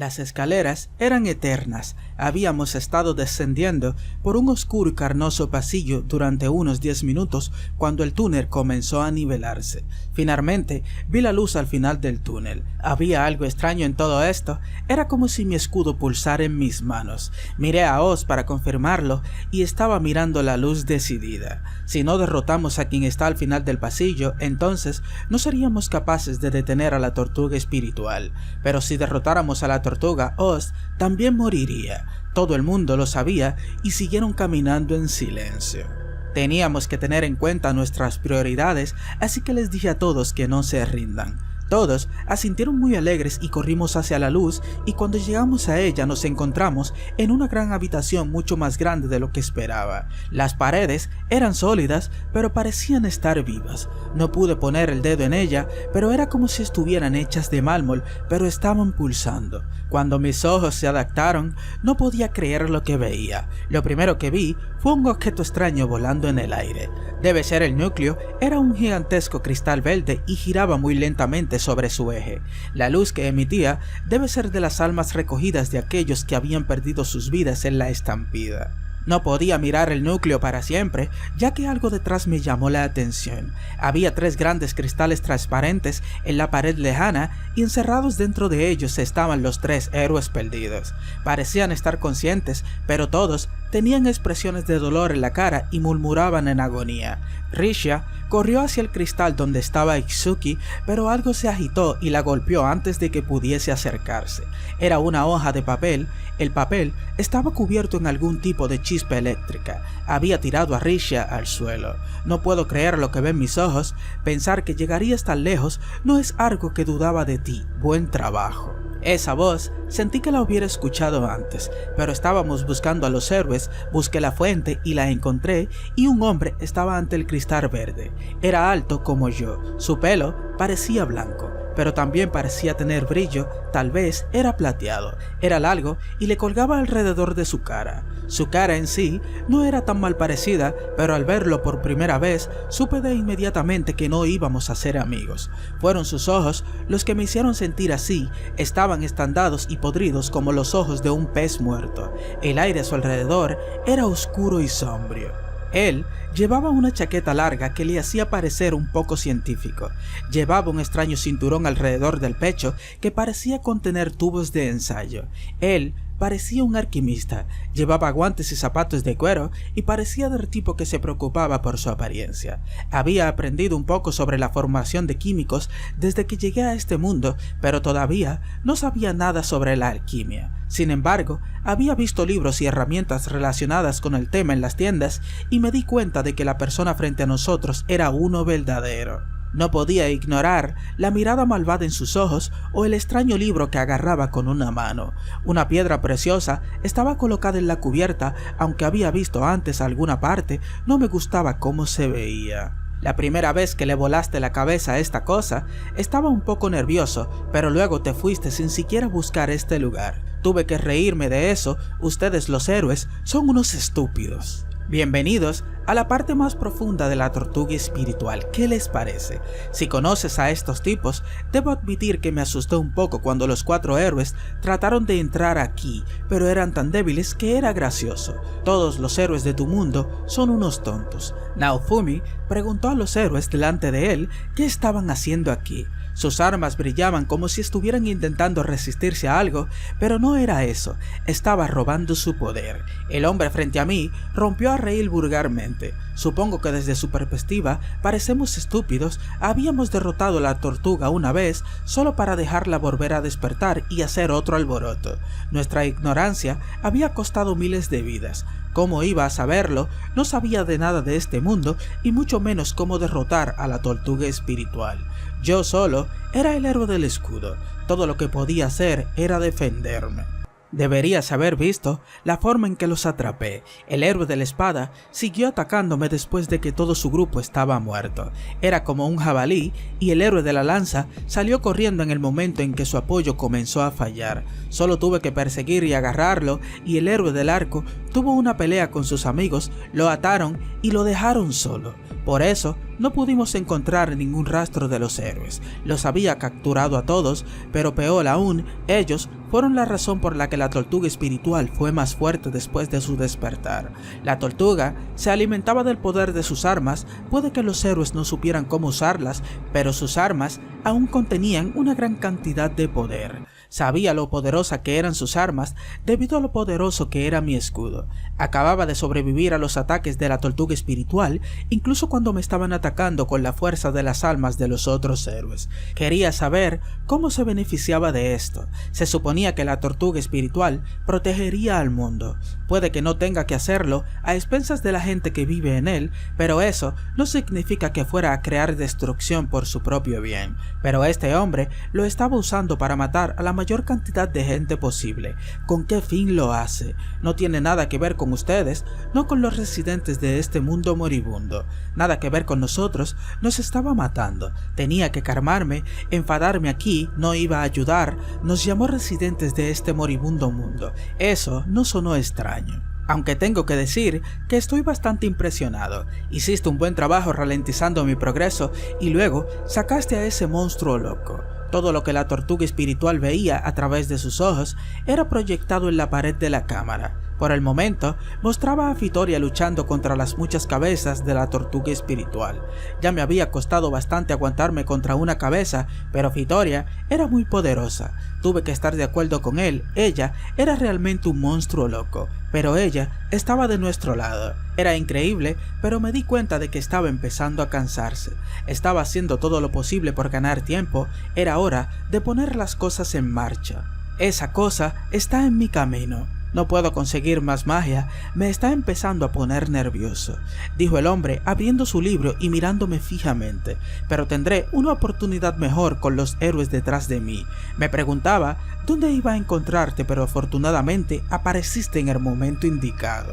Las escaleras eran eternas. Habíamos estado descendiendo por un oscuro y carnoso pasillo durante unos 10 minutos cuando el túnel comenzó a nivelarse. Finalmente vi la luz al final del túnel. Había algo extraño en todo esto. Era como si mi escudo pulsara en mis manos. Miré a Oz para confirmarlo y estaba mirando la luz decidida. Si no derrotamos a quien está al final del pasillo, entonces no seríamos capaces de detener a la tortuga espiritual. Pero si derrotáramos a la tortuga, Oz también moriría. Todo el mundo lo sabía y siguieron caminando en silencio. Teníamos que tener en cuenta nuestras prioridades, así que les dije a todos que no se rindan. Todos asintieron muy alegres y corrimos hacia la luz, y cuando llegamos a ella nos encontramos en una gran habitación mucho más grande de lo que esperaba. Las paredes eran sólidas, pero parecían estar vivas. No pude poner el dedo en ella, pero era como si estuvieran hechas de mármol, pero estaban pulsando. Cuando mis ojos se adaptaron, no podía creer lo que veía. Lo primero que vi fue un objeto extraño volando en el aire. Debe ser el núcleo. Era un gigantesco cristal verde y giraba muy lentamente sobre su eje. La luz que emitía debe ser de las almas recogidas de aquellos que habían perdido sus vidas en la estampida. No podía mirar el núcleo para siempre, ya que algo detrás me llamó la atención. Había 3 grandes cristales transparentes en la pared lejana y encerrados dentro de ellos estaban los 3 héroes perdidos. Parecían estar conscientes, pero todos tenían expresiones de dolor en la cara y murmuraban en agonía. Risha corrió hacia el cristal donde estaba Itsuki, pero algo se agitó y la golpeó antes de que pudiese acercarse. Era una hoja de papel. El papel estaba cubierto en algún tipo de chispa eléctrica. Había tirado a Risha al suelo. No puedo creer lo que ven mis ojos. Pensar que llegarías tan lejos no es algo que dudaba de ti. Buen trabajo. Esa voz sentí que la hubiera escuchado antes, pero estábamos buscando a los héroes. Busqué la fuente y la encontré, y un hombre estaba ante el cristal verde. Era alto como yo. Su pelo parecía blanco, pero también parecía tener brillo. Tal vez era plateado. Era largo y le colgaba alrededor de su cara. Su cara en sí no era tan mal parecida, pero al verlo por primera vez supe de inmediatamente que no íbamos a ser amigos. Fueron sus ojos los que me hicieron sentir así. Estaban estandados y podridos como los ojos de un pez muerto. El aire a su alrededor era oscuro y sombrío. Él llevaba una chaqueta larga que le hacía parecer un poco científico. Llevaba un extraño cinturón alrededor del pecho que parecía contener tubos de ensayo. Él parecía un alquimista. Llevaba guantes y zapatos de cuero y parecía del tipo que se preocupaba por su apariencia. Había aprendido un poco sobre la formación de químicos desde que llegué a este mundo, pero todavía no sabía nada sobre la alquimia. Sin embargo, había visto libros y herramientas relacionadas con el tema en las tiendas y me di cuenta de que la persona frente a nosotros era uno verdadero. No podía ignorar la mirada malvada en sus ojos o el extraño libro que agarraba con una mano. Una piedra preciosa estaba colocada en la cubierta. Aunque había visto antes alguna parte, no me gustaba cómo se veía. La primera vez que le volaste la cabeza a esta cosa, estaba un poco nervioso, pero luego te fuiste sin siquiera buscar este lugar. Tuve que reírme de eso. Ustedes, los héroes, son unos estúpidos. Bienvenidos a la parte más profunda de la tortuga espiritual. ¿Qué les parece? Si conoces a estos tipos, debo admitir que me asustó un poco cuando los 4 héroes trataron de entrar aquí, pero eran tan débiles que era gracioso. Todos los héroes de tu mundo son unos tontos. Naofumi preguntó a los héroes delante de él qué estaban haciendo aquí. Sus armas brillaban como si estuvieran intentando resistirse a algo, pero no era eso. Estaba robando su poder. El hombre frente a mí rompió a reír vulgarmente. Supongo que desde su perspectiva parecemos estúpidos. Habíamos derrotado a la tortuga una vez solo para dejarla volver a despertar y hacer otro alboroto. Nuestra ignorancia había costado miles de vidas. ¿Cómo iba a saberlo? No sabía de nada de este mundo y mucho menos cómo derrotar a la tortuga espiritual. Yo solo era el héroe del escudo. Todo lo que podía hacer era defenderme. Deberías haber visto la forma en que los atrapé. El héroe de la espada siguió atacándome después de que todo su grupo estaba muerto. Era como un jabalí, y el héroe de la lanza salió corriendo en el momento en que su apoyo comenzó a fallar. Solo tuve que perseguir y agarrarlo, y el héroe del arco tuvo una pelea con sus amigos, lo ataron y lo dejaron solo. Por eso, no pudimos encontrar ningún rastro de los héroes. Los había capturado a todos, pero peor aún, ellos fueron la razón por la que la tortuga espiritual fue más fuerte después de su despertar. La tortuga se alimentaba del poder de sus armas. Puede que los héroes no supieran cómo usarlas, pero sus armas aún contenían una gran cantidad de poder. Sabía lo poderosa que eran sus armas debido a lo poderoso que era mi escudo. Acababa de sobrevivir a los ataques de la tortuga espiritual, incluso cuando me estaban atacando con la fuerza de las almas de los otros héroes. Quería saber cómo se beneficiaba de esto. Se suponía que la tortuga espiritual protegería al mundo. Puede que no tenga que hacerlo a expensas de la gente que vive en él, pero eso no significa que fuera a crear destrucción por su propio bien. Pero este hombre lo estaba usando para matar a la mayor cantidad de gente posible. ¿Con qué fin lo hace? No tiene nada que ver con ustedes, no con los residentes de este mundo moribundo. Nada que ver con nosotros, nos estaba matando. Tenía que calmarme, enfadarme aquí, no iba a ayudar. Nos llamó residentes de este moribundo mundo. Eso no sonó extraño. Aunque tengo que decir que estoy bastante impresionado. Hiciste un buen trabajo ralentizando mi progreso y luego sacaste a ese monstruo loco. Todo lo que la tortuga espiritual veía a través de sus ojos era proyectado en la pared de la cámara. Por el momento, mostraba a Fitoria luchando contra las muchas cabezas de la tortuga espiritual. Ya me había costado bastante aguantarme contra una cabeza, pero Fitoria era muy poderosa. Tuve que estar de acuerdo con él. Ella era realmente un monstruo loco, pero ella estaba de nuestro lado. Era increíble, pero me di cuenta de que estaba empezando a cansarse. Estaba haciendo todo lo posible por ganar tiempo. Era hora de poner las cosas en marcha. Esa cosa está en mi camino. No puedo conseguir más magia, me está empezando a poner nervioso, dijo el hombre abriendo su libro y mirándome fijamente, pero tendré una oportunidad mejor con los héroes detrás de mí. Me preguntaba dónde iba a encontrarte, pero afortunadamente apareciste en el momento indicado.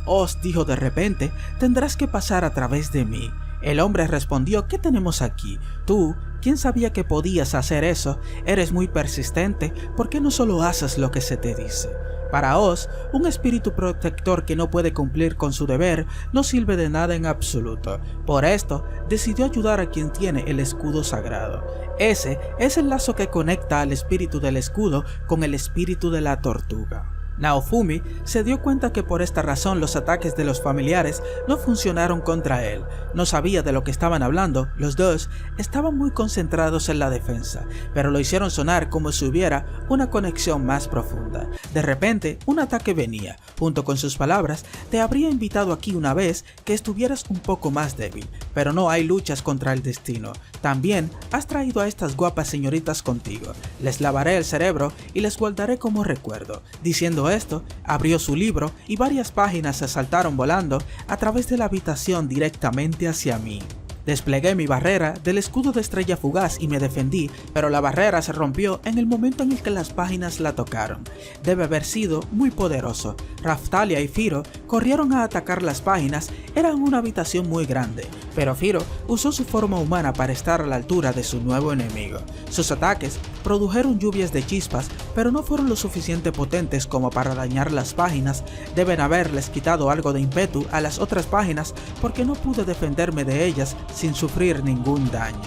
Oz dijo de repente, tendrás que pasar a través de mí. El hombre respondió, ¿qué tenemos aquí? Tú, ¿quién sabía que podías hacer eso? Eres muy persistente, ¿por qué no solo haces lo que se te dice? Para Oz, un espíritu protector que no puede cumplir con su deber no sirve de nada en absoluto. Por esto, decidió ayudar a quien tiene el escudo sagrado. Ese es el lazo que conecta al espíritu del escudo con el espíritu de la tortuga. Naofumi se dio cuenta que por esta razón los ataques de los familiares no funcionaron contra él. No sabía de lo que estaban hablando, los dos estaban muy concentrados en la defensa, pero lo hicieron sonar como si hubiera una conexión más profunda. De repente, un ataque venía. Junto con sus palabras, te habría invitado aquí una vez que estuvieras un poco más débil, pero no hay luchas contra el destino. También has traído a estas guapas señoritas contigo. Les lavaré el cerebro y les guardaré como recuerdo. Diciendo esto, abrió su libro y varias páginas se saltaron volando a través de la habitación directamente hacia mí. Desplegué mi barrera del escudo de estrella fugaz y me defendí, pero la barrera se rompió en el momento en el que las páginas la tocaron. Debe haber sido muy poderoso. Raphtalia y Firo corrieron a atacar las páginas. Eran una habitación muy grande, pero Firo usó su forma humana para estar a la altura de su nuevo enemigo. Sus ataques produjeron lluvias de chispas, pero no fueron lo suficiente potentes como para dañar las páginas. Deben haberles quitado algo de ímpetu a las otras páginas porque no pude defenderme de ellas sin sufrir ningún daño.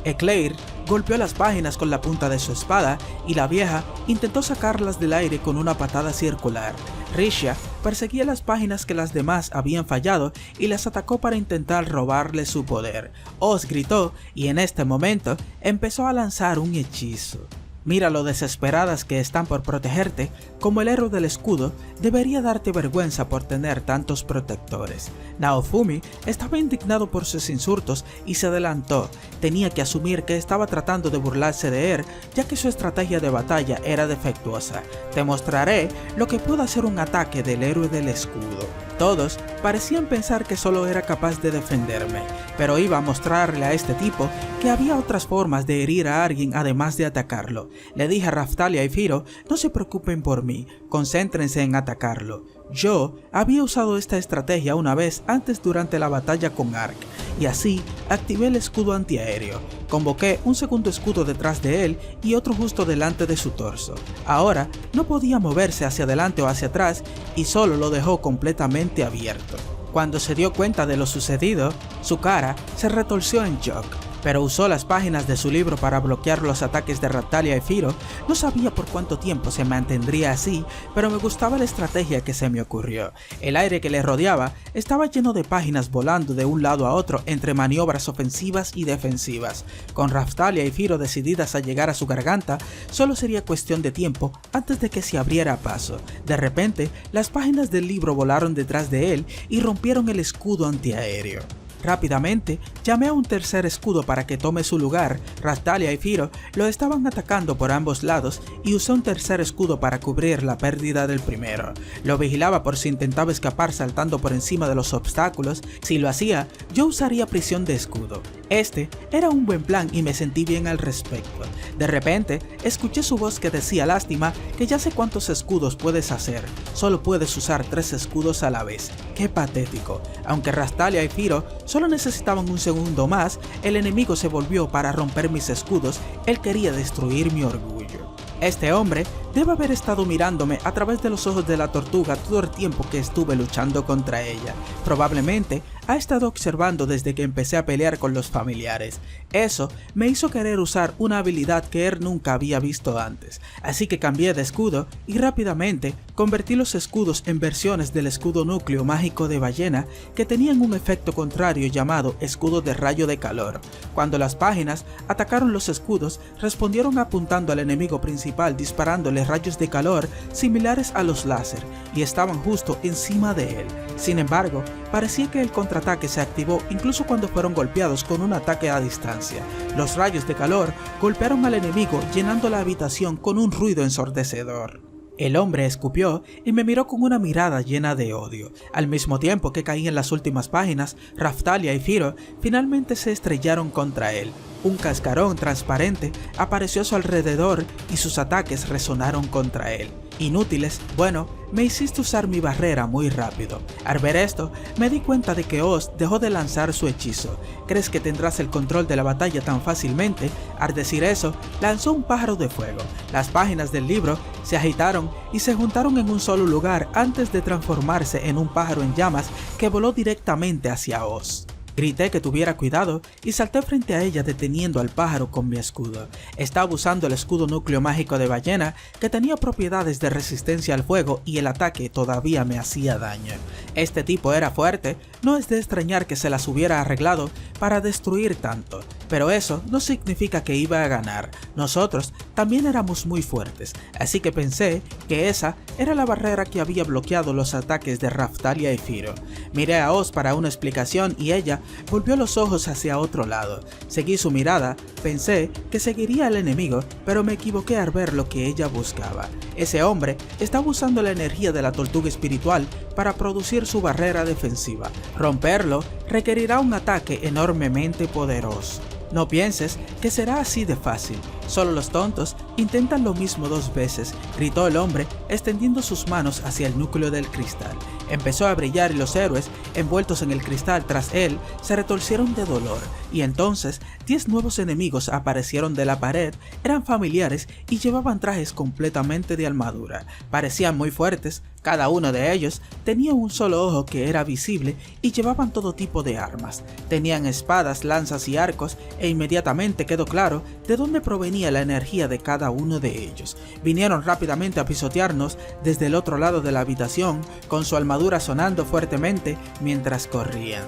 Eclair golpeó las páginas con la punta de su espada y la vieja intentó sacarlas del aire con una patada circular. Risha perseguía las páginas que las demás habían fallado y las atacó para intentar robarle su poder. Oz gritó y en este momento empezó a lanzar un hechizo. Mira lo desesperadas que están por protegerte. Como el héroe del escudo, debería darte vergüenza por tener tantos protectores. Naofumi estaba indignado por sus insultos y se adelantó. Tenía que asumir que estaba tratando de burlarse de él, ya que su estrategia de batalla era defectuosa. Te mostraré lo que puede hacer un ataque del héroe del escudo. Todos parecían pensar que solo era capaz de defenderme, pero iba a mostrarle a este tipo que había otras formas de herir a alguien además de atacarlo. Le dije a Raphtalia y Firo, no se preocupen por mí, concéntrense en atacarlo. Yo había usado esta estrategia una vez antes durante la batalla con Ark, y así activé el escudo antiaéreo. Convoqué un segundo escudo detrás de él y otro justo delante de su torso. Ahora no podía moverse hacia adelante o hacia atrás y solo lo dejó completamente abierto. Cuando se dio cuenta de lo sucedido, su cara se retorció en shock, pero usó las páginas de su libro para bloquear los ataques de Raphtalia y Firo. No sabía por cuánto tiempo se mantendría así, pero me gustaba la estrategia que se me ocurrió. El aire que le rodeaba estaba lleno de páginas volando de un lado a otro entre maniobras ofensivas y defensivas. Con Raphtalia y Firo decididas a llegar a su garganta, solo sería cuestión de tiempo antes de que se abriera paso. De repente, las páginas del libro volaron detrás de él y rompieron el escudo antiaéreo. Rápidamente, llamé a un tercer escudo para que tome su lugar. Raphtalia y Firo lo estaban atacando por ambos lados y usé un tercer escudo para cubrir la pérdida del primero. Lo vigilaba por si intentaba escapar saltando por encima de los obstáculos. Si lo hacía, yo usaría prisión de escudo. Este era un buen plan y me sentí bien al respecto. De repente, escuché su voz que decía: lástima que ya sé cuántos escudos puedes hacer, solo puedes usar 3 escudos a la vez. Qué patético. Aunque Raphtalia y Firo solo necesitaban un segundo más, el enemigo se volvió para romper mis escudos. Él quería destruir mi orgullo. Este hombre debe haber estado mirándome a través de los ojos de la tortuga todo el tiempo que estuve luchando contra ella. Probablemente ha estado observando desde que empecé a pelear con los familiares. Eso me hizo querer usar una habilidad que él nunca había visto antes, así que cambié de escudo y rápidamente convertí los escudos en versiones del escudo núcleo mágico de ballena que tenían un efecto contrario llamado escudo de rayo de calor. Cuando las páginas atacaron los escudos, respondieron apuntando al enemigo principal disparándole rayos de calor similares a los láser y estaban justo encima de él. Sin embargo, parecía que el contraataque se activó incluso cuando fueron golpeados con un ataque a distancia. Los rayos de calor golpearon al enemigo llenando la habitación con un ruido ensordecedor. El hombre escupió y me miró con una mirada llena de odio. Al mismo tiempo que caí en las últimas páginas, Raphtalia y Firo finalmente se estrellaron contra él. Un cascarón transparente apareció a su alrededor y sus ataques resonaron contra él. Inútiles, bueno, me hiciste usar mi barrera muy rápido. Al ver esto, me di cuenta de que Oz dejó de lanzar su hechizo. ¿Crees que tendrás el control de la batalla tan fácilmente? Al decir eso, lanzó un pájaro de fuego. Las páginas del libro se agitaron y se juntaron en un solo lugar antes de transformarse en un pájaro en llamas que voló directamente hacia Oz. Grité que tuviera cuidado y salté frente a ella deteniendo al pájaro con mi escudo. Estaba usando el escudo núcleo mágico de ballena que tenía propiedades de resistencia al fuego y el ataque todavía me hacía daño. Este tipo era fuerte, no es de extrañar que se las hubiera arreglado para destruir tanto, pero eso no significa que iba a ganar. Nosotros también éramos muy fuertes, así que pensé que esa era la barrera que había bloqueado los ataques de Raphtalia y Firo. Miré a Oz para una explicación y ella volvió los ojos hacia otro lado. Seguí su mirada, pensé que seguiría al enemigo, pero me equivoqué al ver lo que ella buscaba. Ese hombre estaba usando la energía de la tortuga espiritual para producir su barrera defensiva. Romperlo requerirá un ataque enormemente poderoso. No pienses que será así de fácil, solo los tontos intentan lo mismo 2 veces, gritó el hombre extendiendo sus manos hacia el núcleo del cristal. Empezó a brillar y los héroes, envueltos en el cristal tras él, se retorcieron de dolor, y entonces 10 nuevos enemigos aparecieron de la pared, eran familiares y llevaban trajes completamente de armadura. Parecían muy fuertes, cada uno de ellos tenía un solo ojo que era visible y llevaban todo tipo de armas. Tenían espadas, lanzas y arcos, e inmediatamente quedó claro de dónde provenía la energía de cada uno de ellos. Vinieron rápidamente a pisotearnos desde el otro lado de la habitación, con su armadura sonando fuertemente mientras corrían.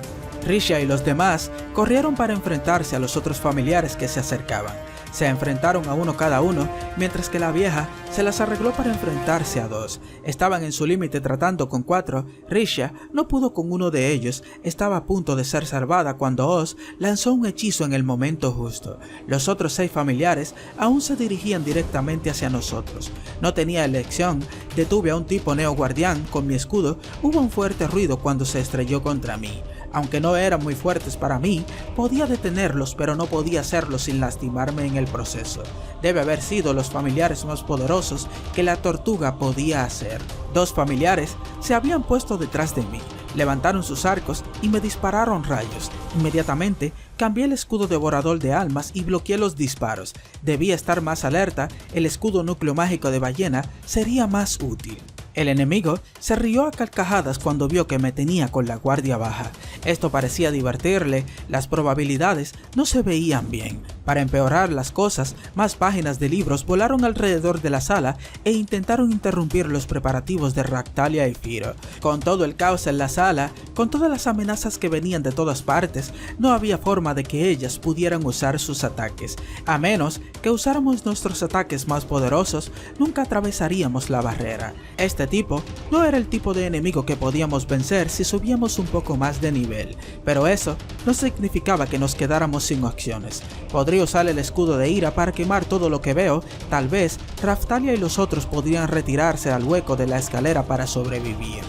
Risha y los demás corrieron para enfrentarse a los otros familiares que se acercaban. Se enfrentaron a uno cada uno, mientras que la vieja se las arregló para enfrentarse a 2. Estaban en su límite tratando con 4. Risha no pudo con uno de ellos, estaba a punto de ser salvada cuando Oz lanzó un hechizo en el momento justo. Los otros 6 familiares aún se dirigían directamente hacia nosotros. No tenía elección, detuve a un tipo neoguardián con mi escudo. Hubo un fuerte ruido cuando se estrelló contra mí. Aunque no eran muy fuertes para mí, podía detenerlos, pero no podía hacerlo sin lastimarme en el proceso. Debe haber sido los familiares más poderosos que la tortuga podía hacer. 2 familiares se habían puesto detrás de mí, levantaron sus arcos y me dispararon rayos. Inmediatamente cambié el escudo devorador de almas y bloqueé los disparos. Debía estar más alerta, el escudo núcleo mágico de ballena sería más útil. El enemigo se rió a carcajadas cuando vio que me tenía con la guardia baja. Esto parecía divertirle, las probabilidades no se veían bien. Para empeorar las cosas, más páginas de libros volaron alrededor de la sala e intentaron interrumpir los preparativos de Raphtalia y Firo. Con todo el caos en la sala, con todas las amenazas que venían de todas partes, no había forma de que ellas pudieran usar sus ataques. A menos que usáramos nuestros ataques más poderosos, nunca atravesaríamos la barrera. Este tipo no era el tipo de enemigo que podíamos vencer si subíamos un poco más de nivel, pero eso no significaba que nos quedáramos sin opciones. Podría usar el escudo de ira para quemar todo lo que veo. Tal vez Raphtalia y los otros podrían retirarse al hueco de la escalera para sobrevivir.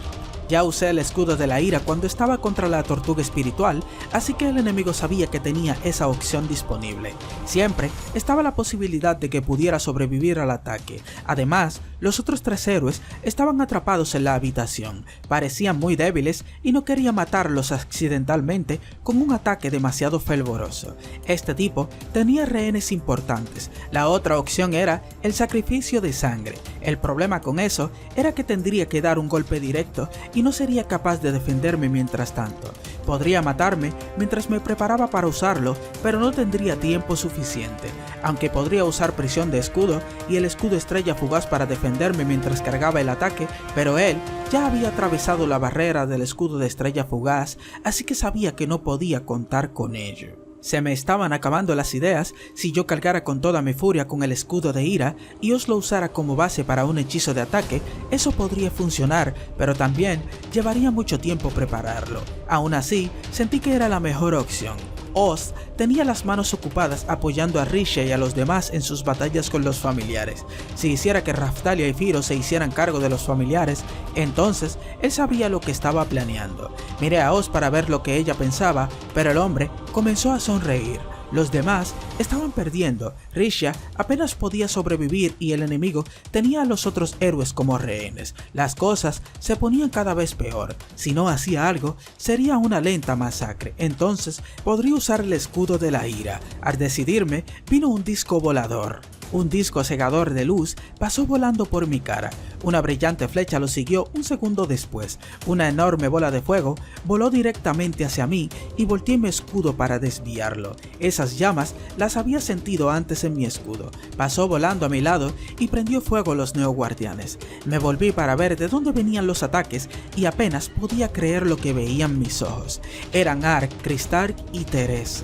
Ya usé el escudo de la ira cuando estaba contra la tortuga espiritual, así que el enemigo sabía que tenía esa opción disponible. Siempre estaba la posibilidad de que pudiera sobrevivir al ataque. Además, los otros 3 héroes estaban atrapados en la habitación, parecían muy débiles y no quería matarlos accidentalmente con un ataque demasiado fervoroso. Este tipo tenía rehenes importantes. La otra opción era el sacrificio de sangre. El problema con eso era que tendría que dar un golpe directo y no sería capaz de defenderme mientras tanto. Podría matarme mientras me preparaba para usarlo, pero no tendría tiempo suficiente. Aunque podría usar prisión de escudo y el escudo estrella fugaz para defenderme mientras cargaba el ataque, pero él ya había atravesado la barrera del escudo de estrella fugaz, así que sabía que no podía contar con ello. Se me estaban acabando las ideas. Si yo cargara con toda mi furia con el escudo de ira y os lo usara como base para un hechizo de ataque, eso podría funcionar, pero también llevaría mucho tiempo prepararlo. Aún así, sentí que era la mejor opción. Oz tenía las manos ocupadas apoyando a Rishia y a los demás en sus batallas con los familiares. Si hiciera que Raphtalia y Firo se hicieran cargo de los familiares, entonces él sabría lo que estaba planeando. Miré a Oz para ver lo que ella pensaba, pero el hombre comenzó a sonreír. Los demás estaban perdiendo. Rishia apenas podía sobrevivir y el enemigo tenía a los otros héroes como rehenes. Las cosas se ponían cada vez peor. Si no hacía algo, sería una lenta masacre. Entonces podría usar el escudo de la ira. Al decidirme, vino un disco volador. Un disco cegador de luz pasó volando por mi cara. Una brillante flecha lo siguió un segundo después. Una enorme bola de fuego voló directamente hacia mí y volteé mi escudo para desviarlo. Esas llamas las había sentido antes en mi escudo. Pasó volando a mi lado y prendió fuego a los neoguardianes. Me volví para ver de dónde venían los ataques y apenas podía creer lo que veían mis ojos. Eran Ark, Crystark y Therese.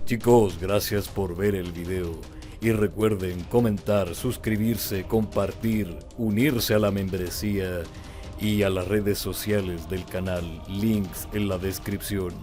Chicos, gracias por ver el video. Y recuerden comentar, suscribirse, compartir, unirse a la membresía y a las redes sociales del canal, links en la descripción.